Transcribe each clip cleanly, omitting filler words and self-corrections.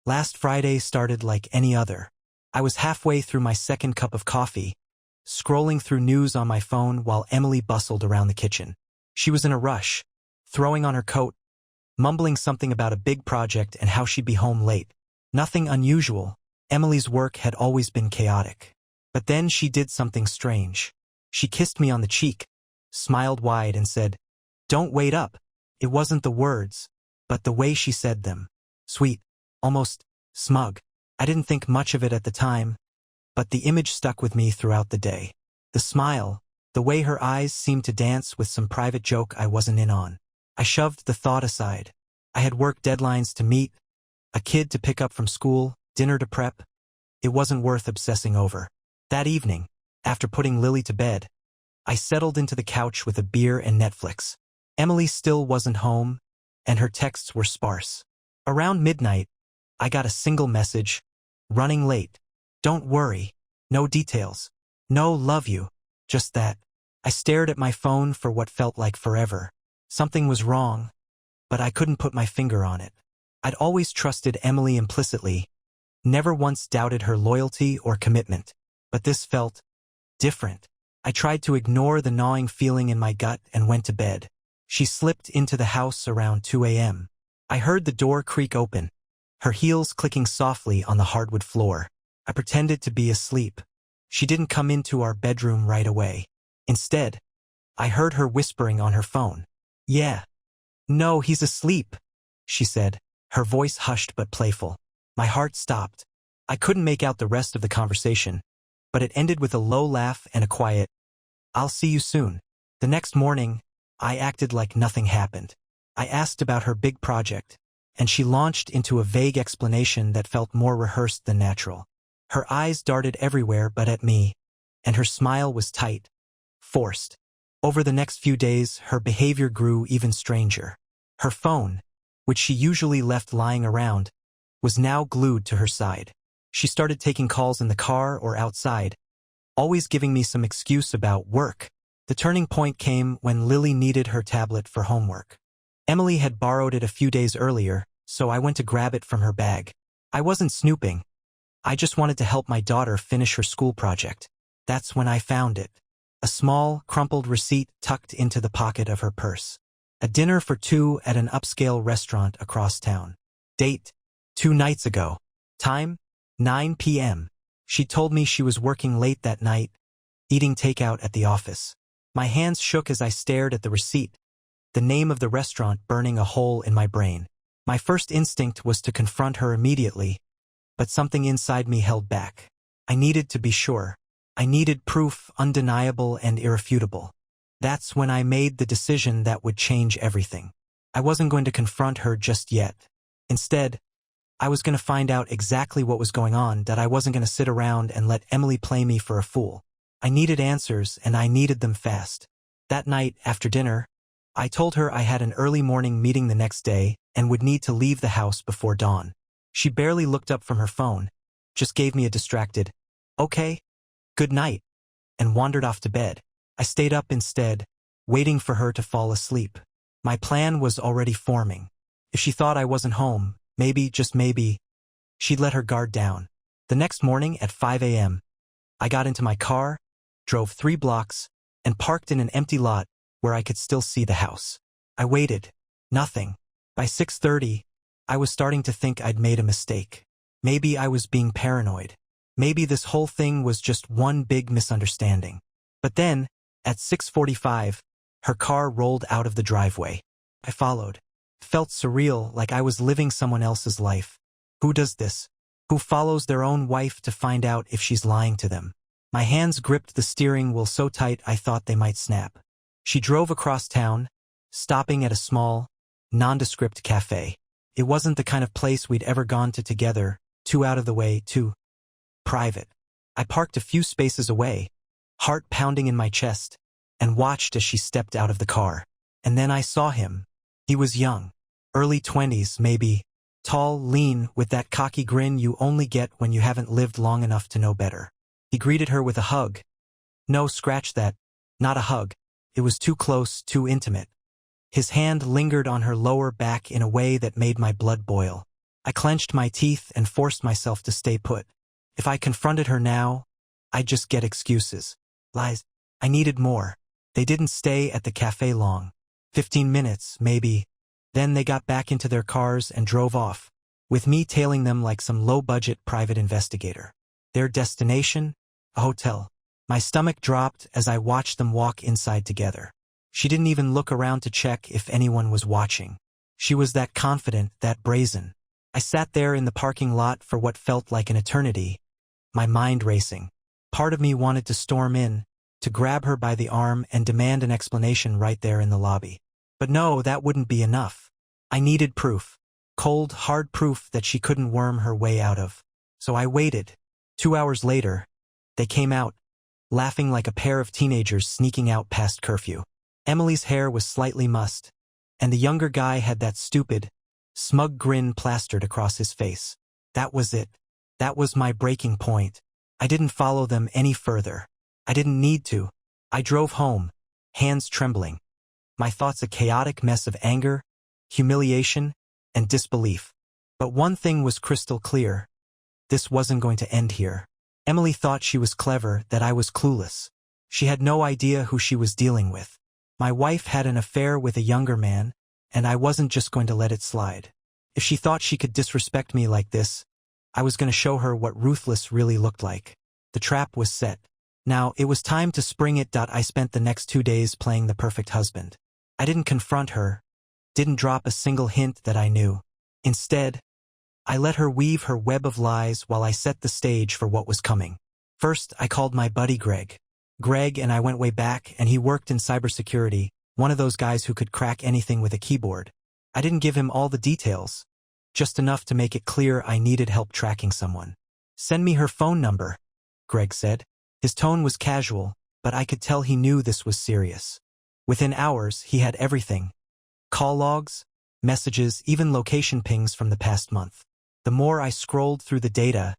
Last Friday started like any other. I was halfway through my second cup of coffee, scrolling through news on my phone while Emily bustled around the kitchen. She was in a rush, throwing on her coat, mumbling something about a big project and how she'd be home late. Nothing unusual. Emily's work had always been chaotic. But then she did something strange. She kissed me on the cheek, smiled wide and said, "Don't wait up." It wasn't the words, but the way she said them. Sweet, almost smug. I didn't think much of it at the time, but the image stuck with me throughout the day. The smile, the way her eyes seemed to dance with some private joke I wasn't in on. I shoved the thought aside. I had work deadlines to meet, a kid to pick up from school, dinner to prep. It wasn't worth obsessing over. That evening, after putting Lily to bed, I settled into the couch with a beer and Netflix. Emily still wasn't home, and her texts were sparse. Around midnight, I got a single message, "Running late. Don't worry. No details. No love you." Just that. I stared at my phone for what felt like forever. Something was wrong, but I couldn't put my finger on it. I'd always trusted Emily implicitly, never once doubted her loyalty or commitment. But this felt different. I tried to ignore the gnawing feeling in my gut and went to bed. She slipped into the house around 2 a.m. I heard the door creak open, her heels clicking softly on the hardwood floor. I pretended to be asleep. She didn't come into our bedroom right away. Instead, I heard her whispering on her phone. "Yeah. No, he's asleep," she said, her voice hushed but playful. My heart stopped. I couldn't make out the rest of the conversation, but it ended with a low laugh and a quiet, "I'll see you soon." The next morning, I acted like nothing happened. I asked about her big project, and she launched into a vague explanation that felt more rehearsed than natural. Her eyes darted everywhere but at me, and her smile was tight, forced. Over the next few days, her behavior grew even stranger. Her phone, which she usually left lying around, was now glued to her side. She started taking calls in the car or outside, always giving me some excuse about work. The turning point came when Lily needed her tablet for homework. Emily had borrowed it a few days earlier, so I went to grab it from her bag. I wasn't snooping. I just wanted to help my daughter finish her school project. That's when I found it. A small, crumpled receipt tucked into the pocket of her purse. A dinner for two at an upscale restaurant across town. Date: 2 nights ago. Time: 9 p.m. She told me she was working late that night, eating takeout at the office. My hands shook as I stared at the receipt, the name of the restaurant burning a hole in my brain. My first instinct was to confront her immediately, but something inside me held back. I needed to be sure. I needed proof, undeniable and irrefutable. That's when I made the decision that would change everything. I wasn't going to confront her just yet. Instead, I was going to find out exactly what was going on, that I wasn't going to sit around and let Emily play me for a fool. I needed answers, and I needed them fast. That night, after dinner, I told her I had an early morning meeting the next day and would need to leave the house before dawn. She barely looked up from her phone, just gave me a distracted, "Okay, good night," and wandered off to bed. I stayed up instead, waiting for her to fall asleep. My plan was already forming. If she thought I wasn't home, maybe, just maybe, she'd let her guard down. The next morning at 5 a.m., I got into my car, drove 3 blocks, and parked in an empty lot where I could still see the house. I waited. Nothing. By 6:30, I was starting to think I'd made a mistake. Maybe I was being paranoid. Maybe this whole thing was just one big misunderstanding. But then, at 6:45, her car rolled out of the driveway. I followed. It felt surreal, like I was living someone else's life. Who does this? Who follows their own wife to find out if she's lying to them? My hands gripped the steering wheel so tight I thought they might snap. She drove across town, stopping at a small, nondescript cafe. It wasn't the kind of place we'd ever gone to together, too out of the way, too private. I parked a few spaces away, heart pounding in my chest, and watched as she stepped out of the car. And then I saw him. He was young, early 20s maybe, tall, lean, with that cocky grin you only get when you haven't lived long enough to know better. He greeted her with a hug. No, scratch that. Not a hug. It was too close, too intimate. His hand lingered on her lower back in a way that made my blood boil. I clenched my teeth and forced myself to stay put. If I confronted her now, I'd just get excuses. Lies. I needed more. They didn't stay at the cafe long. 15 minutes, maybe. Then they got back into their cars and drove off, with me tailing them like some low-budget private investigator. Their destination? A hotel. My stomach dropped as I watched them walk inside together. She didn't even look around to check if anyone was watching. She was that confident, that brazen. I sat there in the parking lot for what felt like an eternity, my mind racing. Part of me wanted to storm in, to grab her by the arm and demand an explanation right there in the lobby. But no, that wouldn't be enough. I needed proof. Cold, hard proof that she couldn't worm her way out of. So I waited. 2 hours later, they came out, laughing like a pair of teenagers sneaking out past curfew. Emily's hair was slightly mussed, and the younger guy had that stupid, smug grin plastered across his face. That was it. That was my breaking point. I didn't follow them any further. I didn't need to. I drove home, hands trembling. My thoughts a chaotic mess of anger, humiliation, and disbelief. But one thing was crystal clear. This wasn't going to end here. Emily thought she was clever, that I was clueless. She had no idea who she was dealing with. My wife had an affair with a younger man, and I wasn't just going to let it slide. If she thought she could disrespect me like this, I was going to show her what ruthless really looked like. The trap was set. Now, it was time to spring it. I spent the next 2 days playing the perfect husband. I didn't confront her, didn't drop a single hint that I knew. Instead, I let her weave her web of lies while I set the stage for what was coming. First, I called my buddy Greg. Greg and I went way back, and he worked in cybersecurity, one of those guys who could crack anything with a keyboard. I didn't give him all the details, just enough to make it clear I needed help tracking someone. "Send me her phone number," Greg said. His tone was casual, but I could tell he knew this was serious. Within hours, he had everything. Call logs, messages, even location pings from the past month. The more I scrolled through the data,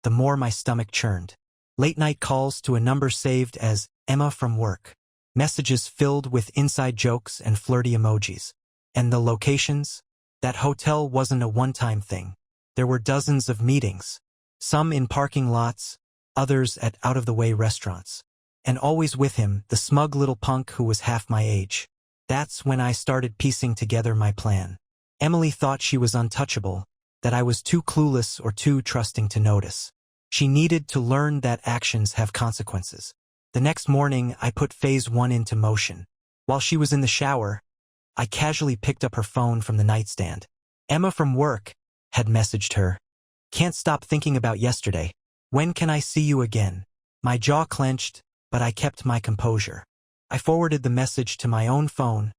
the more my stomach churned. Late-night calls to a number saved as Emma from work. Messages filled with inside jokes and flirty emojis. And the locations? That hotel wasn't a one-time thing. There were dozens of meetings. Some in parking lots, others at out-of-the-way restaurants. And always with him, the smug little punk who was half my age. That's when I started piecing together my plan. Emily thought she was untouchable, that I was too clueless or too trusting to notice. She needed to learn that actions have consequences. The next morning, I put phase 1 into motion. While she was in the shower, I casually picked up her phone from the nightstand. Emma from work had messaged her. "Can't stop thinking about yesterday. When can I see you again?" My jaw clenched, but I kept my composure. I forwarded the message to my own phone,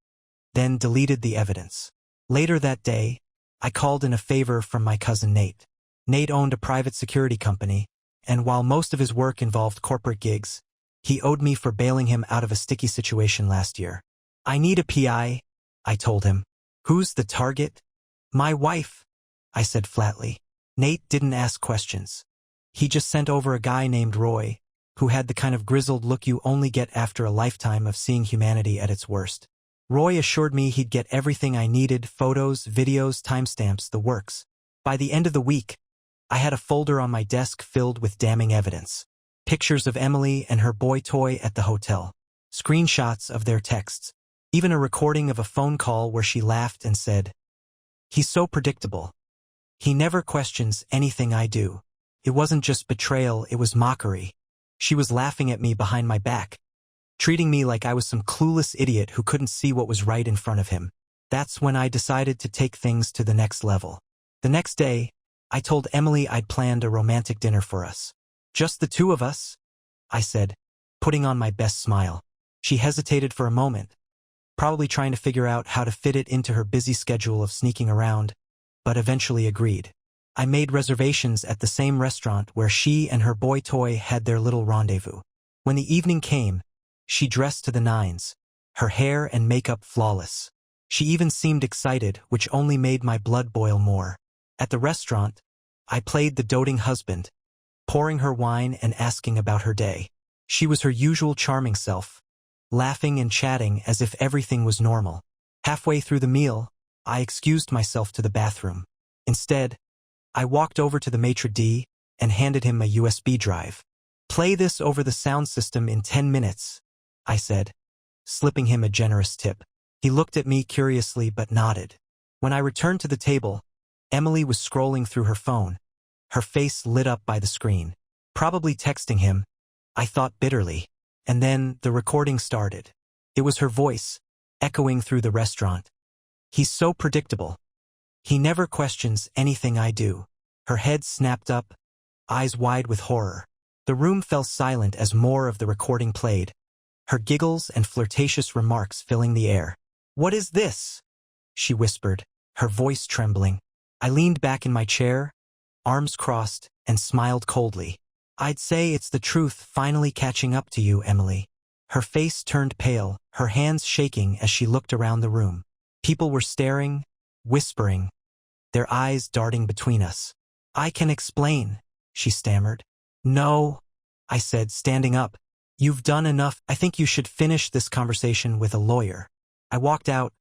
then deleted the evidence. Later that day, I called in a favor from my cousin Nate. Nate owned a private security company, and while most of his work involved corporate gigs, he owed me for bailing him out of a sticky situation last year. "I need a PI, I told him. "Who's the target?" "My wife," I said flatly. Nate didn't ask questions. He just sent over a guy named Roy, who had the kind of grizzled look you only get after a lifetime of seeing humanity at its worst. Roy assured me he'd get everything I needed: photos, videos, timestamps, the works. By the end of the week, I had a folder on my desk filled with damning evidence. Pictures of Emily and her boy toy at the hotel. Screenshots of their texts. Even a recording of a phone call where she laughed and said, "He's so predictable. He never questions anything I do." It wasn't just betrayal, it was mockery. She was laughing at me behind my back, treating me like I was some clueless idiot who couldn't see what was right in front of him. That's when I decided to take things to the next level. The next day, I told Emily I'd planned a romantic dinner for us. "Just the two of us," I said, putting on my best smile. She hesitated for a moment, probably trying to figure out how to fit it into her busy schedule of sneaking around, but eventually agreed. I made reservations at the same restaurant where she and her boy toy had their little rendezvous. When the evening came, she dressed to the nines, her hair and makeup flawless. She even seemed excited, which only made my blood boil more. At the restaurant, I played the doting husband, pouring her wine and asking about her day. She was her usual charming self, laughing and chatting as if everything was normal. Halfway through the meal, I excused myself to the bathroom. Instead, I walked over to the maitre d' and handed him a USB drive. "Play this over the sound system in 10 minutes, I said, slipping him a generous tip. He looked at me curiously but nodded. When I returned to the table, Emily was scrolling through her phone, her face lit up by the screen. Probably texting him, I thought bitterly. And then the recording started. It was her voice, echoing through the restaurant. "He's so predictable. He never questions anything I do." Her head snapped up, eyes wide with horror. The room fell silent as more of the recording played, her giggles and flirtatious remarks filling the air. "What is this?" she whispered, her voice trembling. I leaned back in my chair, arms crossed, and smiled coldly. "I'd say it's the truth finally catching up to you, Emily." Her face turned pale, her hands shaking as she looked around the room. People were staring, whispering, their eyes darting between us. "I can explain," she stammered. "No," I said, standing up. "You've done enough. I think you should finish this conversation with a lawyer." I walked out,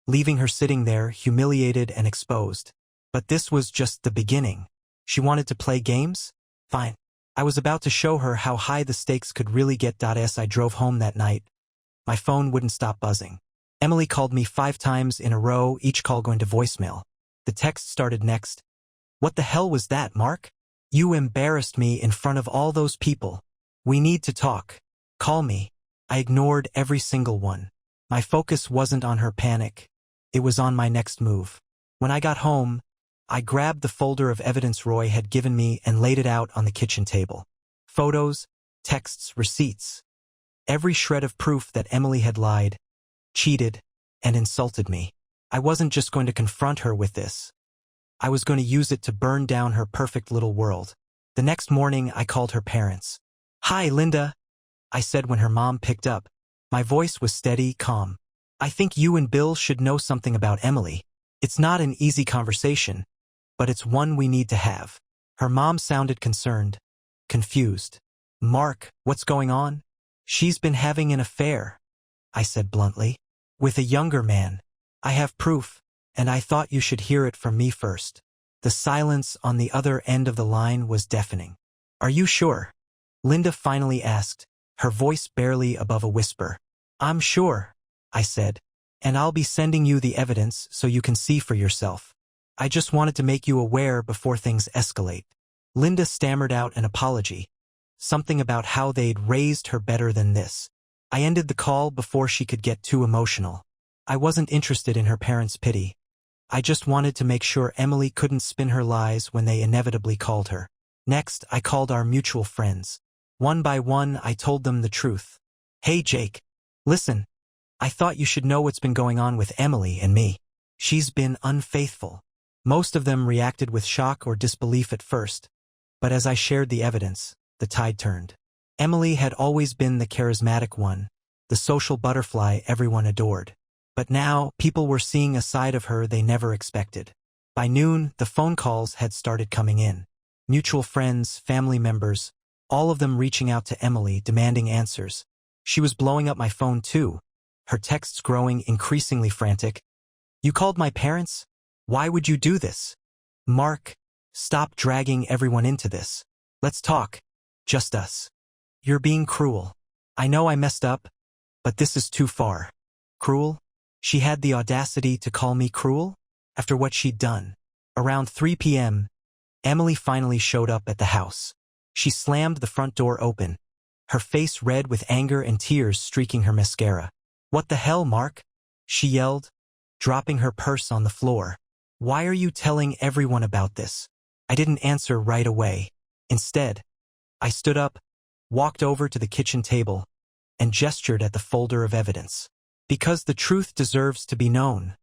leaving her sitting there, humiliated and exposed. But this was just the beginning. She wanted to play games? Fine. I was about to show her how high the stakes could really get. As I drove home that night, my phone wouldn't stop buzzing. Emily called me 5 times in a row, each call going to voicemail. The text started next. "What the hell was that, Mark? You embarrassed me in front of all those people. We need to talk. Call me." I ignored every single one. My focus wasn't on her panic. It was on my next move. When I got home, I grabbed the folder of evidence Roy had given me and laid it out on the kitchen table. Photos, texts, receipts. Every shred of proof that Emily had lied, cheated, and insulted me. I wasn't just going to confront her with this. I was going to use it to burn down her perfect little world. The next morning, I called her parents. "Hi, Linda," I said when her mom picked up. My voice was steady, calm. "I think you and Bill should know something about Emily. It's not an easy conversation, but it's one we need to have." Her mom sounded concerned, confused. "Mark, what's going on?" "She's been having an affair," I said bluntly. "With a younger man. I have proof, and I thought you should hear it from me first." The silence on the other end of the line was deafening. "Are you sure?" Linda finally asked, her voice barely above a whisper. "I'm sure," I said, "and I'll be sending you the evidence so you can see for yourself. I just wanted to make you aware before things escalate." Linda stammered out an apology, something about how they'd raised her better than this. I ended the call before she could get too emotional. I wasn't interested in her parents' pity. I just wanted to make sure Emily couldn't spin her lies when they inevitably called her. Next, I called our mutual friends. One by one, I told them the truth. "Hey, Jake. Listen, I thought you should know what's been going on with Emily and me. She's been unfaithful." Most of them reacted with shock or disbelief at first, but as I shared the evidence, the tide turned. Emily had always been the charismatic one, the social butterfly everyone adored. But now, people were seeing a side of her they never expected. By noon, the phone calls had started coming in. Mutual friends, family members, all of them reaching out to Emily, demanding answers. She was blowing up my phone too, her texts growing increasingly frantic. "You called my parents? Why would you do this? Mark, stop dragging everyone into this. Let's talk. Just us. You're being cruel. I know I messed up, but this is too far." Cruel? She had the audacity to call me cruel? After what she'd done. Around 3 p.m., Emily finally showed up at the house. She slammed the front door open, her face red with anger and tears streaking her mascara. "What the hell, Mark?" she yelled, dropping her purse on the floor. "Why are you telling everyone about this?" I didn't answer right away. Instead, I stood up, walked over to the kitchen table, and gestured at the folder of evidence. "Because the truth deserves to be known,"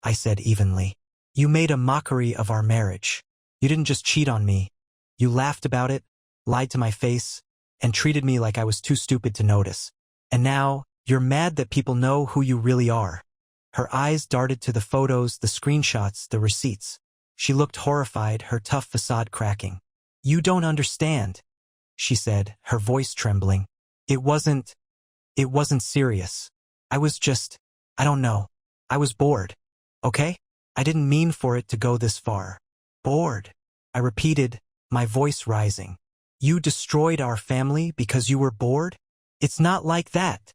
I said evenly. "You made a mockery of our marriage. You didn't just cheat on me. You laughed about it, lied to my face, and treated me like I was too stupid to notice. And now, you're mad that people know who you really are." Her eyes darted to the photos, the screenshots, the receipts. She looked horrified, her tough facade cracking. "You don't understand," she said, her voice trembling. It wasn't serious. I don't know. I was bored. Okay? I didn't mean for it to go this far. Bored. I repeated, my voice rising. You destroyed our family because you were bored? It's not like that,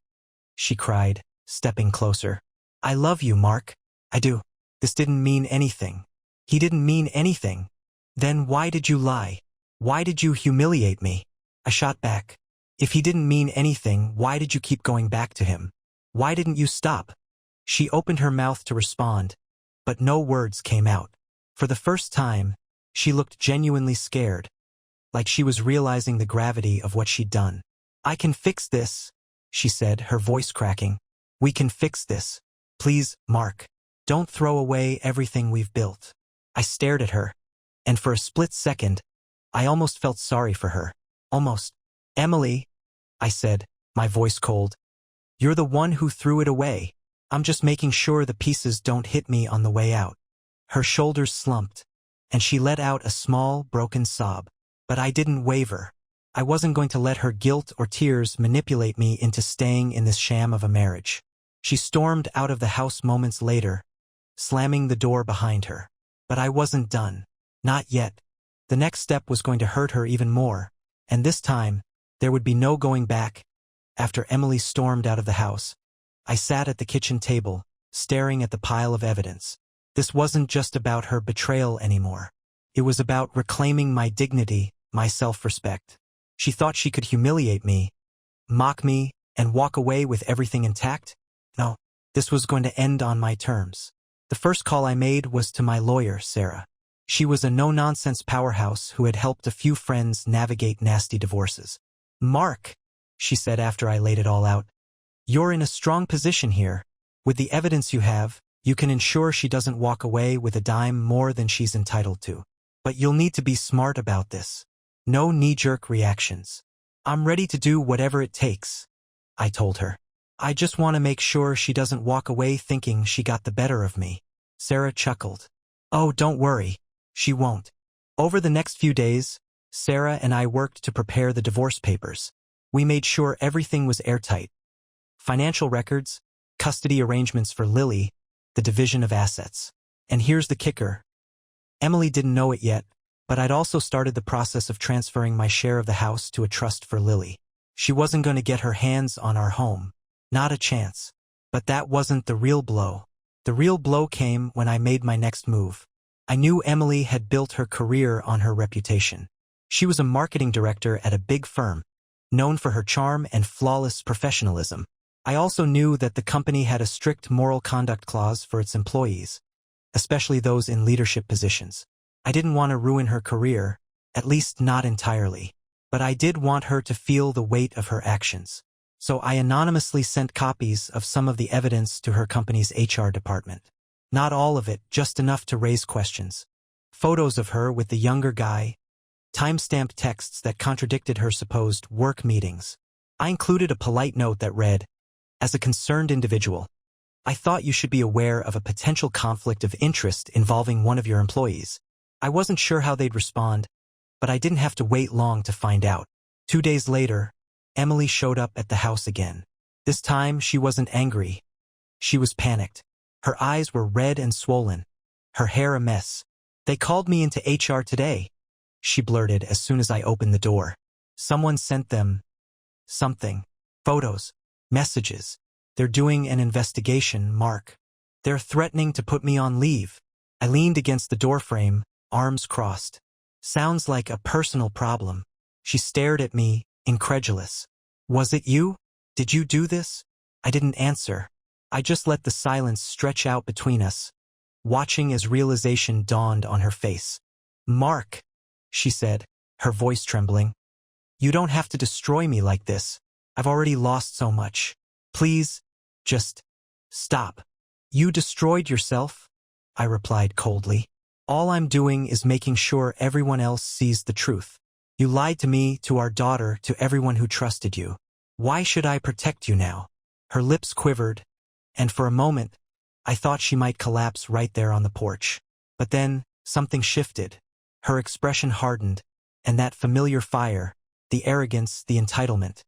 she cried, stepping closer. I love you, Mark. I do. This didn't mean anything. He didn't mean anything. Then why did you lie? Why did you humiliate me? I shot back. If he didn't mean anything, why did you keep going back to him? Why didn't you stop? She opened her mouth to respond, but no words came out. For the first time, she looked genuinely scared, like she was realizing the gravity of what she'd done. I can fix this, she said, her voice cracking. We can fix this. Please, Mark, don't throw away everything we've built. I stared at her, and for a split second, I almost felt sorry for her. Almost. Emily, I said, my voice cold. You're the one who threw it away. I'm just making sure the pieces don't hit me on the way out. Her shoulders slumped, and she let out a small, broken sob. But I didn't waver. I wasn't going to let her guilt or tears manipulate me into staying in this sham of a marriage. She stormed out of the house moments later, slamming the door behind her. But I wasn't done. Not yet. The next step was going to hurt her even more, and this time, there would be no going back. After Emily stormed out of the house, I sat at the kitchen table, staring at the pile of evidence. This wasn't just about her betrayal anymore. It was about reclaiming my dignity, my self-respect. She thought she could humiliate me, mock me, and walk away with everything intact? No, this was going to end on my terms. The first call I made was to my lawyer, Sarah. She was a no-nonsense powerhouse who had helped a few friends navigate nasty divorces. Mark, she said after I laid it all out, you're in a strong position here. With the evidence you have, you can ensure she doesn't walk away with a dime more than she's entitled to. But you'll need to be smart about this. No knee-jerk reactions. I'm ready to do whatever it takes, I told her. I just want to make sure she doesn't walk away thinking she got the better of me. Sarah chuckled. Oh, don't worry. She won't. Over the next few days, Sarah and I worked to prepare the divorce papers. We made sure everything was airtight. Financial records, custody arrangements for Lily, the division of assets. And here's the kicker. Emily didn't know it yet, but I'd also started the process of transferring my share of the house to a trust for Lily. She wasn't going to get her hands on our home. Not a chance. But that wasn't the real blow. The real blow came when I made my next move. I knew Emily had built her career on her reputation. She was a marketing director at a big firm, known for her charm and flawless professionalism. I also knew that the company had a strict moral conduct clause for its employees, especially those in leadership positions. I didn't want to ruin her career, at least not entirely. But I did want her to feel the weight of her actions. So I anonymously sent copies of some of the evidence to her company's HR department. Not all of it, just enough to raise questions. Photos of her with the younger guy, time-stamped texts that contradicted her supposed work meetings. I included a polite note that read, as a concerned individual, I thought you should be aware of a potential conflict of interest involving one of your employees. I wasn't sure how they'd respond, but I didn't have to wait long to find out. 2 days later, Emily showed up at the house again. This time, she wasn't angry. She was panicked. Her eyes were red and swollen, her hair a mess. They called me into HR today, she blurted as soon as I opened the door. Someone sent them something. Photos, messages. They're doing an investigation, Mark. They're threatening to put me on leave. I leaned against the doorframe, arms crossed. Sounds like a personal problem. She stared at me, incredulous. Was it you? Did you do this? I didn't answer. I just let the silence stretch out between us, watching as realization dawned on her face. Mark, she said, her voice trembling. You don't have to destroy me like this. I've already lost so much. Please, just stop. You destroyed yourself, I replied coldly. All I'm doing is making sure everyone else sees the truth. You lied to me, to our daughter, to everyone who trusted you. Why should I protect you now? Her lips quivered, and for a moment, I thought she might collapse right there on the porch. But then, something shifted. Her expression hardened, and that familiar fire, the arrogance, the entitlement,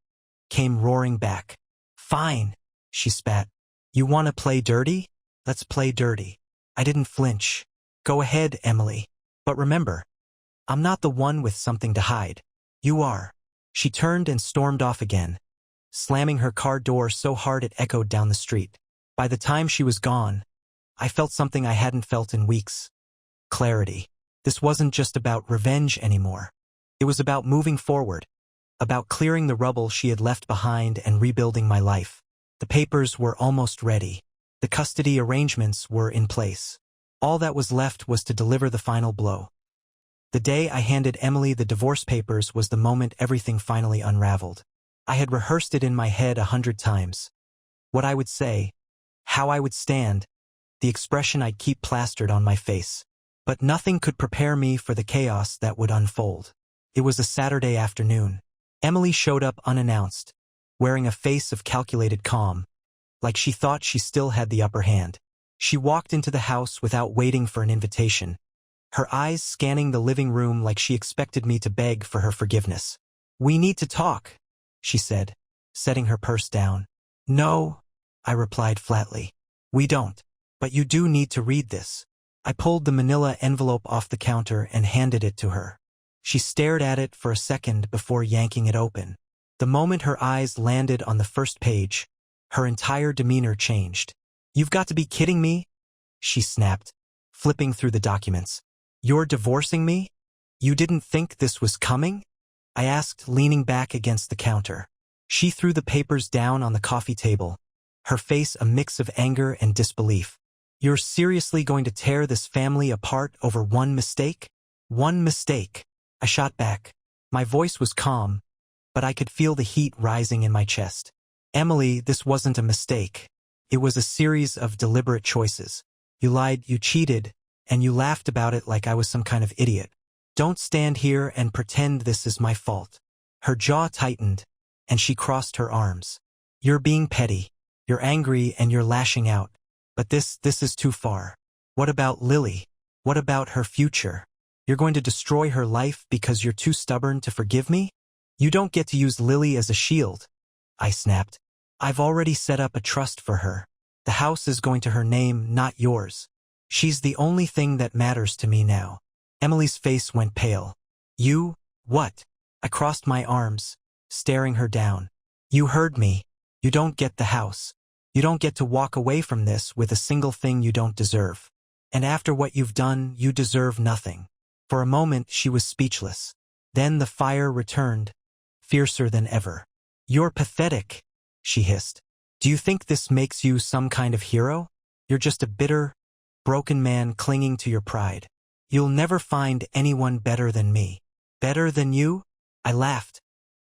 came roaring back. Fine, she spat. You want to play dirty? Let's play dirty. I didn't flinch. Go ahead, Emily. But remember, I'm not the one with something to hide. You are. She turned and stormed off again, slamming her car door so hard it echoed down the street. By the time she was gone, I felt something I hadn't felt in weeks. Clarity. This wasn't just about revenge anymore. It was about moving forward, about clearing the rubble she had left behind and rebuilding my life. The papers were almost ready. The custody arrangements were in place. All that was left was to deliver the final blow. The day I handed Emily the divorce papers was the moment everything finally unraveled. I had rehearsed it in my head 100 times. What I would say, how I would stand, the expression I'd keep plastered on my face. But nothing could prepare me for the chaos that would unfold. It was a Saturday afternoon. Emily showed up unannounced, wearing a face of calculated calm, like she thought she still had the upper hand. She walked into the house without waiting for an invitation, her eyes scanning the living room like she expected me to beg for her forgiveness. "We need to talk," she said, setting her purse down. "No," I replied flatly. "We don't. But you do need to read this." I pulled the manila envelope off the counter and handed it to her. She stared at it for a second before yanking it open. The moment her eyes landed on the first page, her entire demeanor changed. "You've got to be kidding me," she snapped, flipping through the documents. "You're divorcing me? You didn't think this was coming?" I asked, leaning back against the counter. She threw the papers down on the coffee table, her face a mix of anger and disbelief. "You're seriously going to tear this family apart over one mistake?" "One mistake," I shot back. My voice was calm, but I could feel the heat rising in my chest. "Emily, this wasn't a mistake. It was a series of deliberate choices. You lied, you cheated, and you laughed about it like I was some kind of idiot. Don't stand here and pretend this is my fault." Her jaw tightened, and she crossed her arms. "You're being petty. You're angry and you're lashing out. But this is too far. What about Lily? What about her future? You're going to destroy her life because you're too stubborn to forgive me? You don't get to use Lily as a shield," I snapped. "I've already set up a trust for her. The house is going to her name, not yours. She's the only thing that matters to me now." Emily's face went pale. "You? What?" I crossed my arms, staring her down. "You heard me. You don't get the house. You don't get to walk away from this with a single thing you don't deserve. And after what you've done, you deserve nothing." For a moment, she was speechless. Then the fire returned, fiercer than ever. "You're pathetic," she hissed. "Do you think this makes you some kind of hero? You're just a bitter, broken man clinging to your pride. You'll never find anyone better than me." "Better than you?" I laughed,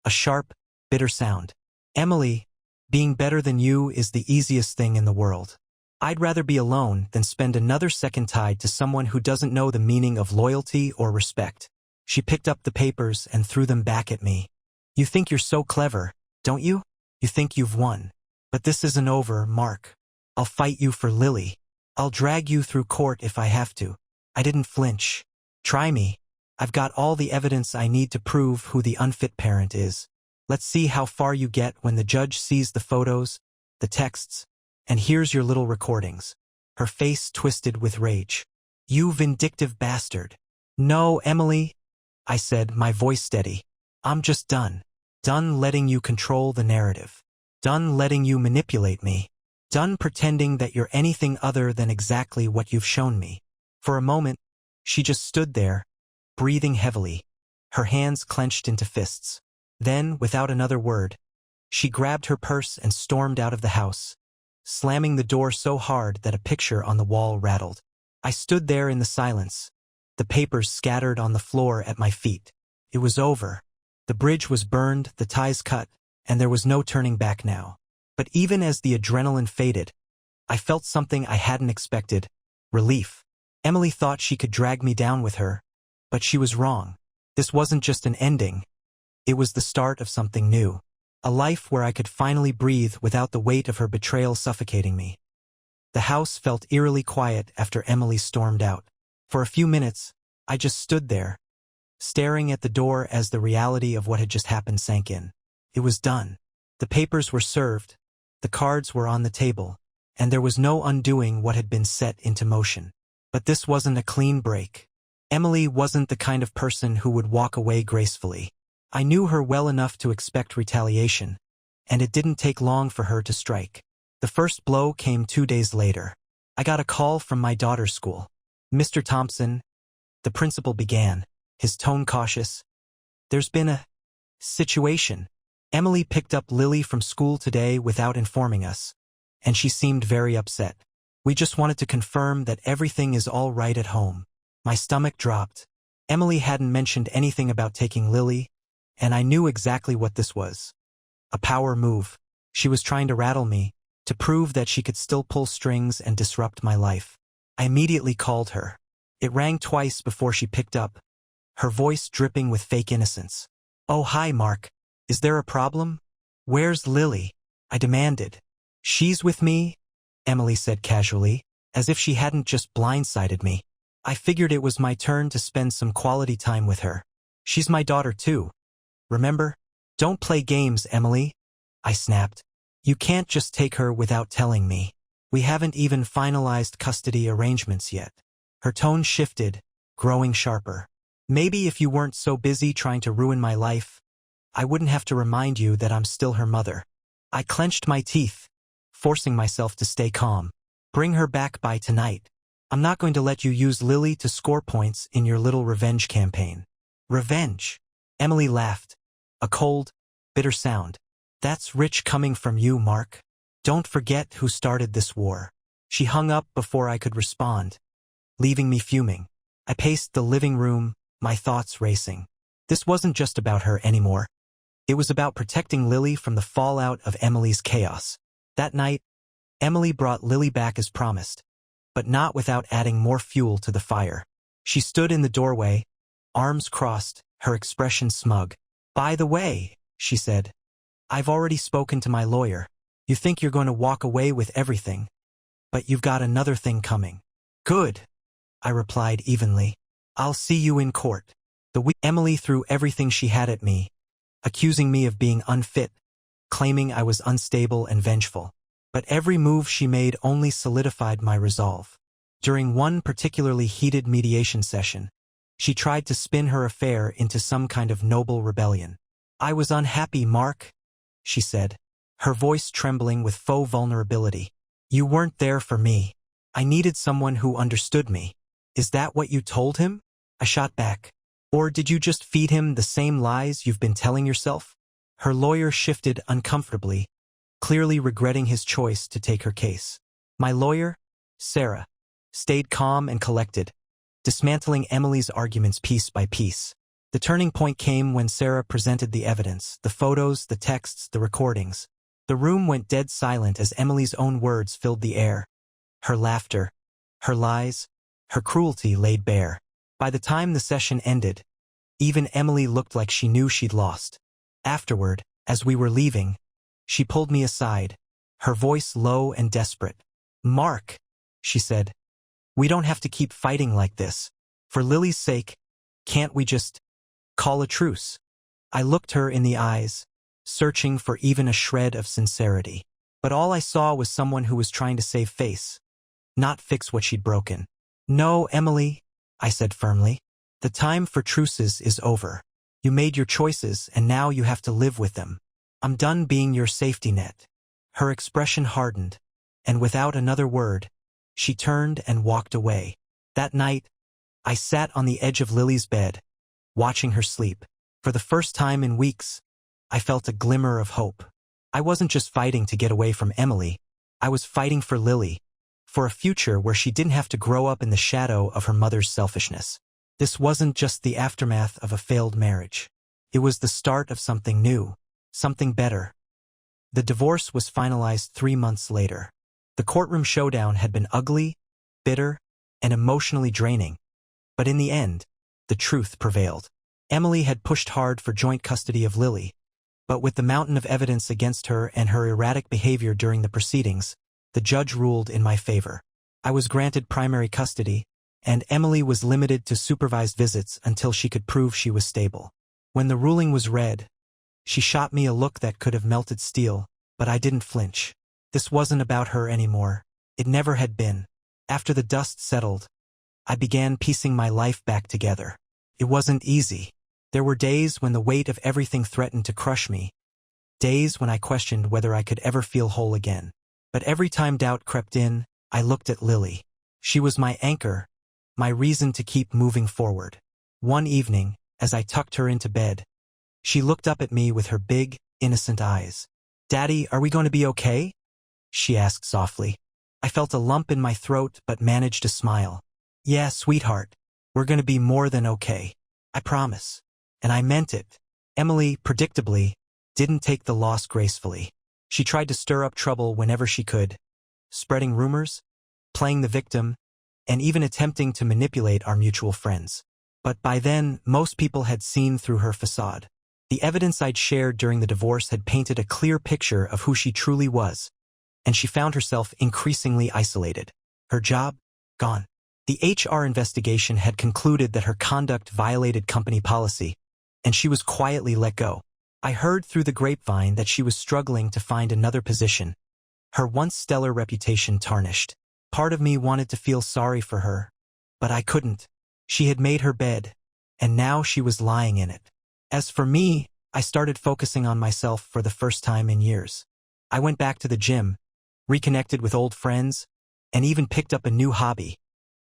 a sharp, bitter sound. "Emily, being better than you is the easiest thing in the world. I'd rather be alone than spend another second tied to someone who doesn't know the meaning of loyalty or respect." She picked up the papers and threw them back at me. "You think you're so clever, don't you? You think you've won. But this isn't over, Mark. I'll fight you for Lily. I'll drag you through court if I have to." I didn't flinch. "Try me. I've got all the evidence I need to prove who the unfit parent is. Let's see how far you get when the judge sees the photos, the texts, and hears your little recordings." Her face twisted with rage. "You vindictive bastard." "No, Emily," I said, my voice steady. "I'm just done. Done letting you control the narrative. Done letting you manipulate me. Done pretending that you're anything other than exactly what you've shown me." For a moment, she just stood there, breathing heavily, her hands clenched into fists. Then, without another word, she grabbed her purse and stormed out of the house, slamming the door so hard that a picture on the wall rattled. I stood there in the silence, the papers scattered on the floor at my feet. It was over. The bridge was burned, the ties cut, and there was no turning back now. But even as the adrenaline faded, I felt something I hadn't expected: relief. Emily thought she could drag me down with her, but she was wrong. This wasn't just an ending. It was the start of something new. A life where I could finally breathe without the weight of her betrayal suffocating me. The house felt eerily quiet after Emily stormed out. For a few minutes, I just stood there, staring at the door as the reality of what had just happened sank in. It was done. The papers were served, the cards were on the table, and there was no undoing what had been set into motion. But this wasn't a clean break. Emily wasn't the kind of person who would walk away gracefully. I knew her well enough to expect retaliation, and it didn't take long for her to strike. The first blow came 2 days later. I got a call from my daughter's school. "Mr. Thompson," the principal began, his tone cautious. "There's been a situation. Emily picked up Lily from school today without informing us, and she seemed very upset. We just wanted to confirm that everything is all right at home." My stomach dropped. Emily hadn't mentioned anything about taking Lily, and I knew exactly what this was. A power move. She was trying to rattle me, to prove that she could still pull strings and disrupt my life. I immediately called her. It rang twice before she picked up, her voice dripping with fake innocence. "Oh, hi, Mark. Is there a problem? Where's Lily?" I demanded. "She's with me," Emily said casually, as if she hadn't just blindsided me. I figured it was my turn to spend some quality time with her. "She's my daughter too. Remember? Don't play games, Emily," I snapped. "You can't just take her without telling me. We haven't even finalized custody arrangements yet." Her tone shifted, growing sharper. "Maybe if you weren't so busy trying to ruin my life, I wouldn't have to remind you that I'm still her mother." I clenched my teeth, forcing myself to stay calm. "Bring her back by tonight. I'm not going to let you use Lily to score points in your little revenge campaign." "Revenge?" Emily laughed, a cold, bitter sound. "That's rich coming from you, Mark. Don't forget who started this war." She hung up before I could respond, leaving me fuming. I paced the living room, my thoughts racing. This wasn't just about her anymore. It was about protecting Lily from the fallout of Emily's chaos. That night, Emily brought Lily back as promised, but not without adding more fuel to the fire. She stood in the doorway, arms crossed, her expression smug. "By the way," she said, "I've already spoken to my lawyer. You think you're going to walk away with everything, but you've got another thing coming." "Good," I replied evenly. "I'll see you in court." Emily threw everything she had at me, accusing me of being unfit, claiming I was unstable and vengeful. But every move she made only solidified my resolve. During one particularly heated mediation session, she tried to spin her affair into some kind of noble rebellion. "I was unhappy, Mark," she said, her voice trembling with faux vulnerability. "You weren't there for me. I needed someone who understood me." "Is that what you told him?" I shot back. "Or did you just feed him the same lies you've been telling yourself?" Her lawyer shifted uncomfortably, clearly regretting his choice to take her case. My lawyer, Sarah, stayed calm and collected, dismantling Emily's arguments piece by piece. The turning point came when Sarah presented the evidence, the photos, the texts, the recordings. The room went dead silent as Emily's own words filled the air. Her laughter, her lies, her cruelty laid bare. By the time the session ended, even Emily looked like she knew she'd lost. Afterward, as we were leaving, she pulled me aside, her voice low and desperate. "Mark," she said, "we don't have to keep fighting like this. For Lily's sake, can't we just call a truce?" I looked her in the eyes, searching for even a shred of sincerity. But all I saw was someone who was trying to save face, not fix what she'd broken. "No, Emily," I said firmly. "The time for truces is over. You made your choices and now you have to live with them. I'm done being your safety net." Her expression hardened, and without another word, she turned and walked away. That night, I sat on the edge of Lily's bed, watching her sleep. For the first time in weeks, I felt a glimmer of hope. I wasn't just fighting to get away from Emily. I was fighting for Lily, for a future where she didn't have to grow up in the shadow of her mother's selfishness. This wasn't just the aftermath of a failed marriage. It was the start of something new, something better. The divorce was finalized 3 months later. The courtroom showdown had been ugly, bitter, and emotionally draining. But in the end, the truth prevailed. Emily had pushed hard for joint custody of Lily, but with the mountain of evidence against her and her erratic behavior during the proceedings, the judge ruled in my favor. I was granted primary custody, and Emily was limited to supervised visits until she could prove she was stable. When the ruling was read, she shot me a look that could have melted steel, but I didn't flinch. This wasn't about her anymore. It never had been. After the dust settled, I began piecing my life back together. It wasn't easy. There were days when the weight of everything threatened to crush me, days when I questioned whether I could ever feel whole again. But every time doubt crept in, I looked at Lily. She was my anchor, my reason to keep moving forward. One evening, as I tucked her into bed, she looked up at me with her big, innocent eyes. "Daddy, are we going to be okay?" she asked softly. I felt a lump in my throat but managed to smile. "Yeah, sweetheart, we're going to be more than okay. I promise." And I meant it. Emily, predictably, didn't take the loss gracefully. She tried to stir up trouble whenever she could, spreading rumors, playing the victim, and even attempting to manipulate our mutual friends. But by then, most people had seen through her facade. The evidence I'd shared during the divorce had painted a clear picture of who she truly was, and she found herself increasingly isolated. Her job? Gone. The HR investigation had concluded that her conduct violated company policy, and she was quietly let go. I heard through the grapevine that she was struggling to find another position, her once stellar reputation tarnished. Part of me wanted to feel sorry for her, but I couldn't. She had made her bed, and now she was lying in it. As for me, I started focusing on myself for the first time in years. I went back to the gym, reconnected with old friends, and even picked up a new hobby: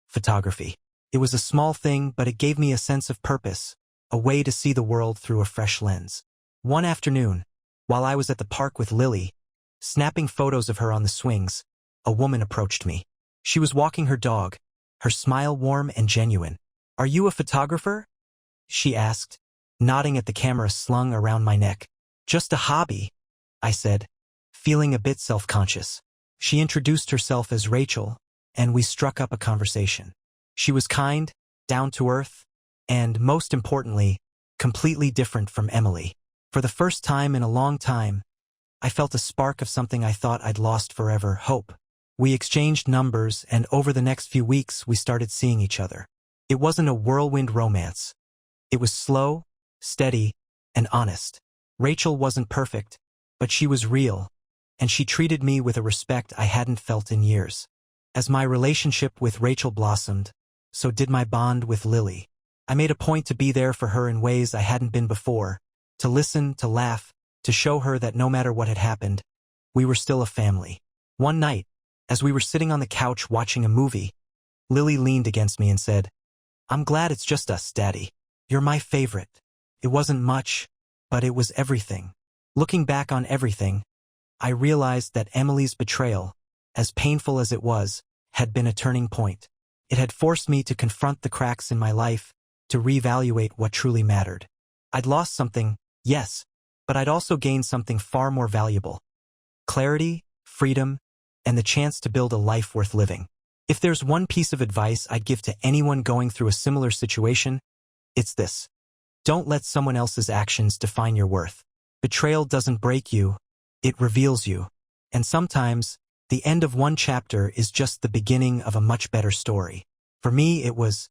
photography. It was a small thing, but it gave me a sense of purpose, a way to see the world through a fresh lens. One afternoon, while I was at the park with Lily, snapping photos of her on the swings, a woman approached me. She was walking her dog, her smile warm and genuine. "Are you a photographer?" she asked, nodding at the camera slung around my neck. "Just a hobby," I said, feeling a bit self-conscious. She introduced herself as Rachel, and we struck up a conversation. She was kind, down to earth, and, most importantly, completely different from Emily. For the first time in a long time, I felt a spark of something I thought I'd lost forever: hope. We exchanged numbers, and over the next few weeks we started seeing each other. It wasn't a whirlwind romance. It was slow, steady, and honest. Rachel wasn't perfect, but she was real, and she treated me with a respect I hadn't felt in years. As my relationship with Rachel blossomed, so did my bond with Lily. I made a point to be there for her in ways I hadn't been before, to listen, to laugh, to show her that no matter what had happened, we were still a family. One night, as we were sitting on the couch watching a movie, Lily leaned against me and said, "I'm glad it's just us, Daddy. You're my favorite." It wasn't much, but it was everything. Looking back on everything, I realized that Emily's betrayal, as painful as it was, had been a turning point. It had forced me to confront the cracks in my life, to reevaluate what truly mattered. I'd lost something, yes, but I'd also gained something far more valuable: clarity, freedom, and the chance to build a life worth living. If there's one piece of advice I'd give to anyone going through a similar situation, it's this: don't let someone else's actions define your worth. Betrayal doesn't break you, it reveals you. And sometimes, the end of one chapter is just the beginning of a much better story. For me, it was